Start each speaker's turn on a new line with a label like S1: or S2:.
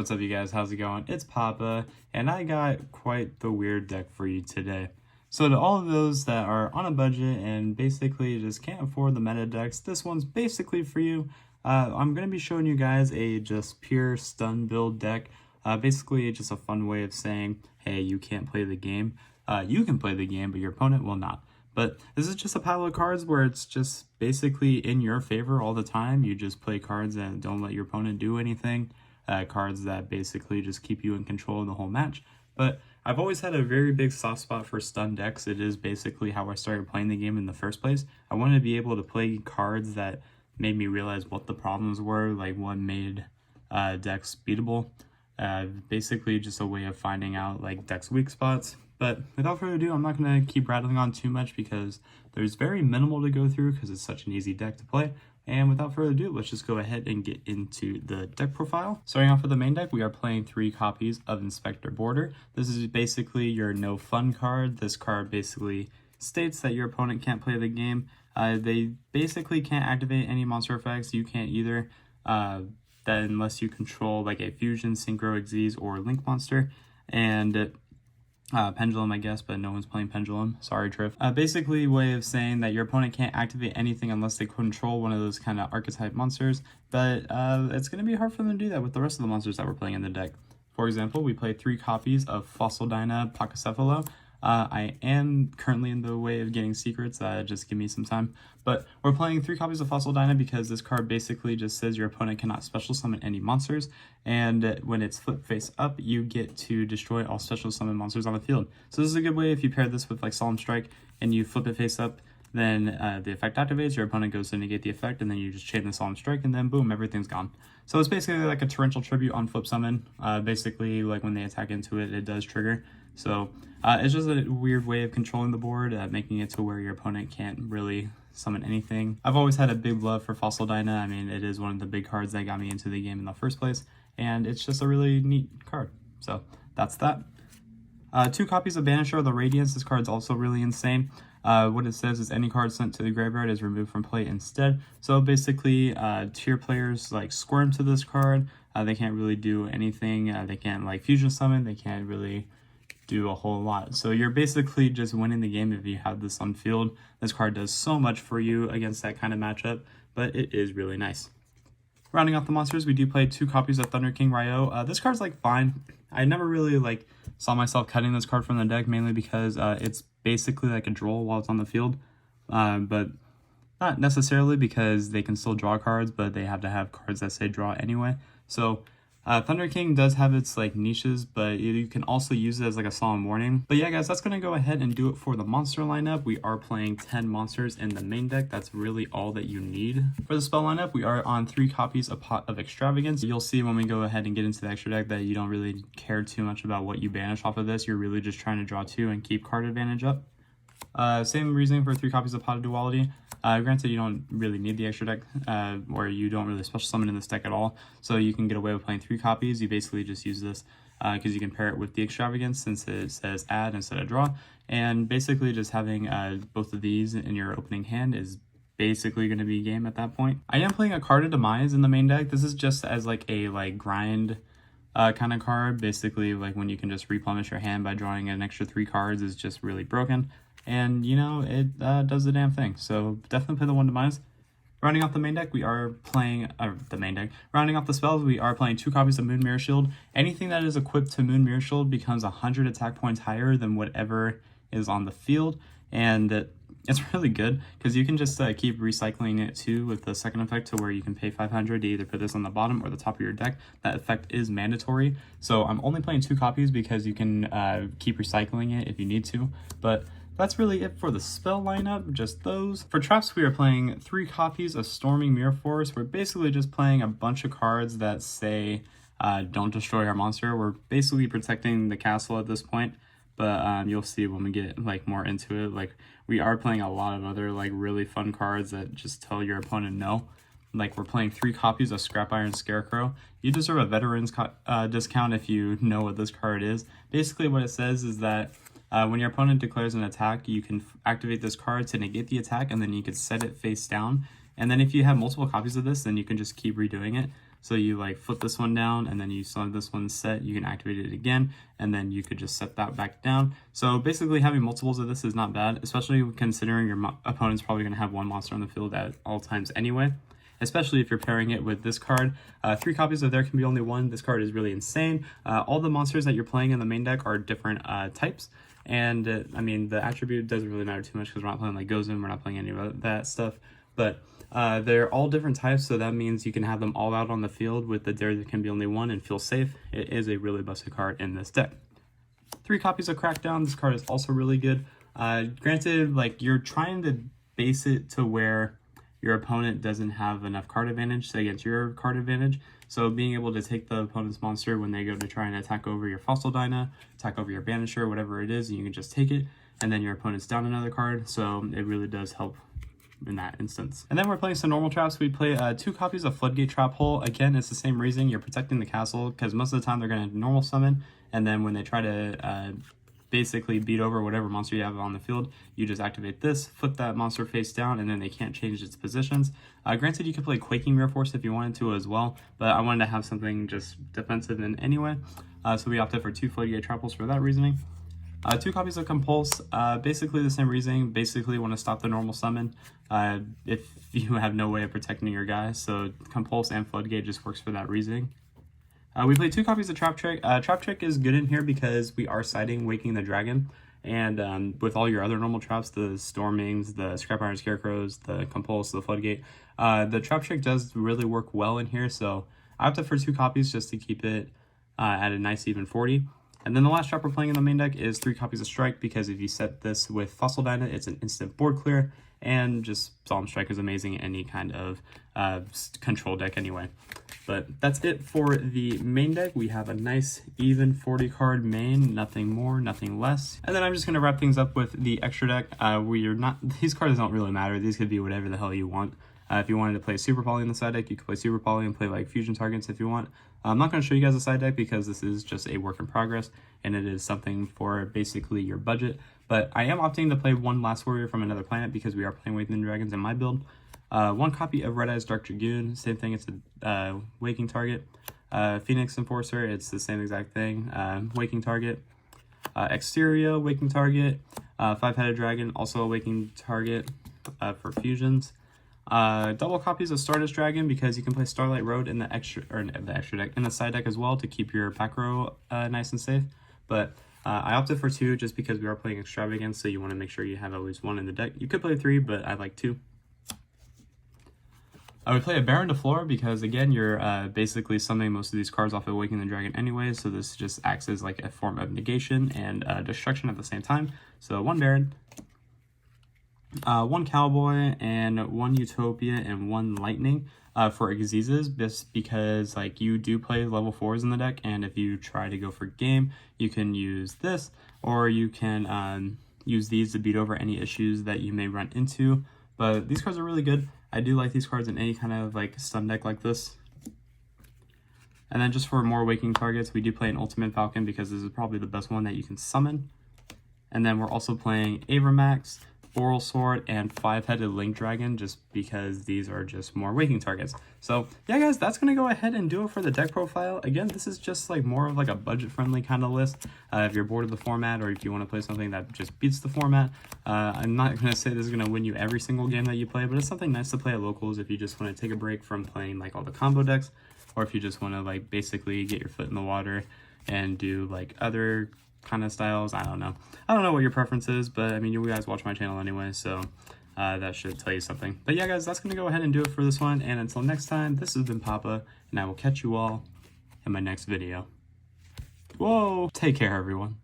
S1: what's up you guys, how's it going? It's Papa, and I got quite the weird deck for you today. So to all of those that are on a budget and basically just can't afford the meta decks, this one's basically for you. I'm going to be showing you guys a just pure stun build deck. Basically just a fun way of saying, hey, you can't play the game. You can play the game, but your opponent will not. But this is just a pile of cards where it's just basically in your favor all the time. You just play cards that don't let your opponent do anything. Cards that basically just keep you in control of the whole match. But I've always had a very big soft spot for stun decks. It is basically how I started playing the game in the first place. I wanted to be able to play cards that made me realize what the problems were, like what made decks beatable. Basically just a way of finding out like decks' weak spots. But without further ado, I'm not going to keep rattling on too much because there's very minimal to go through because it's such an easy deck to play. And without further ado, let's just go ahead and get into the deck profile. Starting off with the main deck, we are playing 3 copies of Inspector Border. This is basically your no fun card. This card basically states that your opponent can't play the game. They basically can't activate any monster effects. You can't either, that unless you control like a Fusion, Synchro, Xyz, or Link monster. And Pendulum, I guess, but no one's playing Pendulum. Sorry, Triff. Basically, way of saying that your opponent can't activate anything unless they control one of those kind of archetype monsters, but it's going to be hard for them to do that with the rest of the monsters that we're playing in the deck. For example, we play 3 copies of Fossil Dyna Pachycephalo. I am currently in the way of getting secrets, just give me some time. But we're playing 3 copies of Fossil Dyna because this card basically just says your opponent cannot special summon any monsters, and when it's flipped face up, you get to destroy all special summon monsters on the field. So this is a good way if you pair this with like Solemn Strike and you flip it face up, then the effect activates, your opponent goes to negate the effect, and then you just chain the Solemn Strike, and then boom, everything's gone. So it's basically like a Torrential Tribute on flip summon. Basically, like when they attack into it, it does trigger. So it's just a weird way of controlling the board, making it to where your opponent can't really summon anything. I've always had a big love for Fossil Dyna. I mean, it is one of the big cards that got me into the game in the first place, and it's just a really neat card. So that's that. 2 copies of Banisher of the Radiance. This card's also really insane. What it says is any card sent to the graveyard is removed from play instead. So basically, tier players like squirm to this card. They can't really do anything. They can't like fusion summon. They can't really do a whole lot. So you're basically just winning the game if you have this on field. This card does so much for you against that kind of matchup, but it is really nice. Rounding off the monsters, we do play 2 copies of Thunder King Ryo. This card's like fine. I never really like saw myself cutting this card from the deck, mainly because it's basically like a draw while it's on the field, but not necessarily because they can still draw cards, but they have to have cards that say draw anyway. So Thunder King does have its like niches, but you can also use it as like a solemn warning. But yeah guys, that's going to go ahead and do it for the monster lineup. We are playing 10 monsters in the main deck. That's really all that you need. For the spell lineup, we are on 3 copies of Pot of Extravagance. You'll see when we go ahead and get into the extra deck that you don't really care too much about what you banish off of this. You're really just trying to draw 2 and keep card advantage up. Same reasoning for 3 copies of Pot of Duality. Granted, you don't really need the extra deck, or you don't really special summon in this deck at all, so you can get away with playing 3 copies. You basically just use this because you can pair it with the Extravagance since it says add instead of draw, and basically just having both of these in your opening hand is basically going to be game at that point. I am playing a Card of Demise in the main deck. This is just as like a grind kind of card. Basically, like when you can just replenish your hand by drawing an extra 3 cards is just really broken. And, you know, it does the damn thing. So definitely play the 1 Demise. Rounding off the main deck, we are playing, rounding off the spells, we are playing 2 copies of Moon Mirror Shield. Anything that is equipped to Moon Mirror Shield becomes 100 attack points higher than whatever is on the field. And it's really good because you can just keep recycling it too with the second effect to where you can pay 500 to either put this on the bottom or the top of your deck. That effect is mandatory. So I'm only playing 2 copies because you can keep recycling it if you need to. But that's really it for the spell lineup, just those. For traps, we are playing 3 copies of Storming Mirror Force. We're basically just playing a bunch of cards that say don't destroy our monster. We're basically protecting the castle at this point, but you'll see when we get like more into it. Like we are playing a lot of other like really fun cards that just tell your opponent no. Like we're playing 3 copies of Scrap Iron Scarecrow. You deserve a veteran's discount if you know what this card is. Basically what it says is that when your opponent declares an attack, you can activate this card to negate the attack, and then you can set it face down. And then if you have multiple copies of this, then you can just keep redoing it. So you like flip this one down, and then you saw this one set, you can activate it again, and then you could just set that back down. So basically having multiples of this is not bad, especially considering your opponent's probably going to have one monster on the field at all times anyway, especially if you're pairing it with this card. 3 copies of there can be only 1. This card is really insane. All the monsters that you're playing in the main deck are different types, and I mean, the attribute doesn't really matter too much because we're not playing like Gozen, we're not playing any of that stuff, but they're all different types, so that means you can have them all out on the field with the there can be only 1 and feel safe. It is a really busted card in this deck. 3 copies of Crackdown. This card is also really good. Granted, like, you're trying to base it to where your opponent doesn't have enough card advantage against your card advantage. So being able to take the opponent's monster when they go to try and attack over your Fossil Dyna, attack over your Banisher, whatever it is, and you can just take it, and then your opponent's down another card. So it really does help in that instance. And then we're playing some normal traps. We play 2 copies of Floodgate Trap Hole. Again, it's the same reason. You're protecting the castle because most of the time they're going to normal summon, and then when they try to basically beat over whatever monster you have on the field, you just activate this, flip that monster face down, and then they can't change its positions. Granted, you could play Quaking Mirror Force if you wanted to as well, but I wanted to have something just defensive in anyway, so we opted for 2 Floodgate Trap Holes for that reasoning. 2 copies of Compulse, basically the same reasoning. Basically want to stop the normal summon if you have no way of protecting your guy, so Compulse and Floodgate just works for that reasoning. We play 2 copies of Trap Trick. Trap Trick is good in here because we are siding Waking the Dragon, and with all your other normal traps, the Stormings, the Scrap Iron Scarecrows, the Compulse, the Floodgate, the Trap Trick does really work well in here, so I opted for 2 copies just to keep it at a nice even 40. And then the last trap we're playing in the main deck is 3 copies of Strike, because if you set this with Fossil Dyna, it's an instant board clear, and just Solemn Strike is amazing in any kind of control deck anyway. But that's it for the main deck. We have a nice even 40 card main, nothing more, nothing less. And then I'm just going to wrap things up with the extra deck. These cards don't really matter. These could be whatever the hell you want. If you wanted to play Super Poly in the side deck, you could play Super Poly and play like Fusion Targets if you want. I'm not going to show you guys the side deck because this is just a work in progress, and it is something for basically your budget. But I am opting to play 1 Last Warrior from Another Planet because we are playing Waking the Dragons in my build. 1 copy of Red Eyes Dark Dragoon, same thing, it's a Waking target. Phoenix Enforcer, it's the same exact thing, Waking target. Exterior, Waking target. 5-headed Dragon, also a Waking target for fusions. Double copies of Stardust Dragon because you can play Starlight Road in the extra deck, in the side deck as well, to keep your back row nice and safe. But I opted for 2 just because we are playing Extravagance, so you want to make sure you have at least 1 in the deck. You could play 3, but I like 2. I would play a Baron de Flora because, again, you're basically summoning most of these cards off of Waking the Dragon anyway, so this just acts as like a form of negation and destruction at the same time. So 1 Baron, 1 Cowboy, and 1 Utopia, and 1 Lightning for Exizas, just because like you do play level 4s in the deck, and if you try to go for game, you can use this, or you can use these to beat over any issues that you may run into. But these cards are really good. I do like these cards in any kind of like stun deck like this. And then just for more Waking targets, we do play an Ultimate Falcon because this is probably the best one that you can summon. And then we're also playing Avramax, Boral Sword, and 5-headed Link Dragon, just because these are just more Waking targets. So yeah, guys, that's gonna go ahead and do it for the deck profile. Again, this is just like more of like a budget-friendly kind of list. If you're bored of the format, or if you want to play something that just beats the format, I'm not gonna say this is gonna win you every single game that you play, but it's something nice to play at locals if you just want to take a break from playing like all the combo decks, or if you just want to like basically get your foot in the water and do like other kind of styles. I don't know what your preference is, but I mean, you guys watch my channel anyway, so that should tell you something. But yeah, guys, that's gonna go ahead and do it for this one, and until next time, this has been Papa, and I will catch you all in my next video. Whoa, take care, everyone.